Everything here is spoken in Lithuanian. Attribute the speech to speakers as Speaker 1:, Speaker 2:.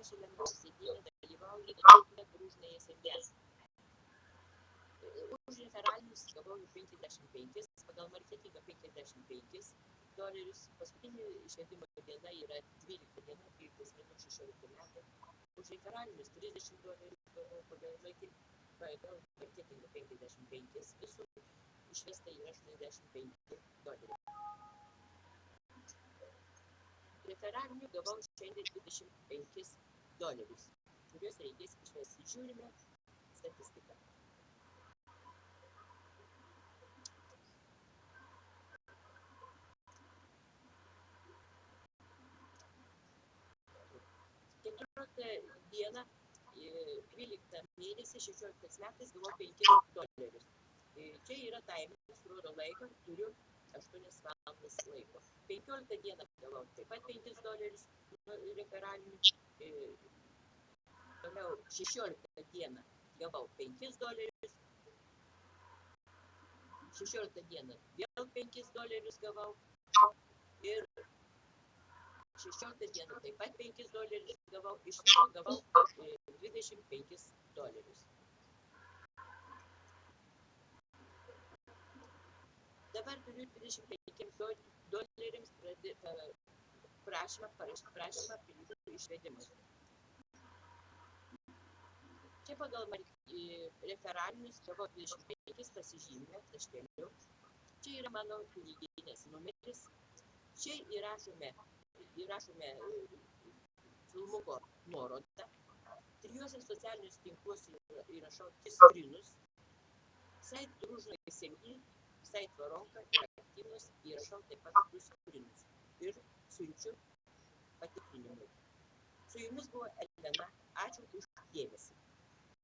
Speaker 1: pasirašėme sėdynę dalyvauju družnėje sėdės. Už referalinius gavau 55, pagal marketingą $55. Paskutinė išvedimo diena yra 12 diena, 12 metų 16 metų. Už referalinius $30 gavau, pagal marketingą 55, visų išvesta yra $85. Referalinių gavau šiandien $25, kuriuos reikės išvesti. Žiūrime statistiką. Dieną, 12 mėnesį, 16 metais gavau $5. Čia yra taimas, rodo laiką, turiu 8 valandas laiko. 15 dieną gavau taip pat $5 referalinių. Toliau 16 dieną gavau $5. 16 dieną vėl $5 gavau. Ir 16 dieną taip pat $5 gavau, iš viso gavau $25. Dabar turiu $25 prašymą pinigų išvedimui. Čia pagal referalinius gavau 25, pasižymime taškeliu. Čia yra mano piniginės numeris. Čia įrašome filmuko nuorodą. 3 socialinius tinkluos įrašau 3 skrinus. Sait družnoje семьи, sait Воронка ir aktyvus įrašau taip pat 2 skrinus. Ir siunčiu patikrinimui. Su jumis buvo Elena.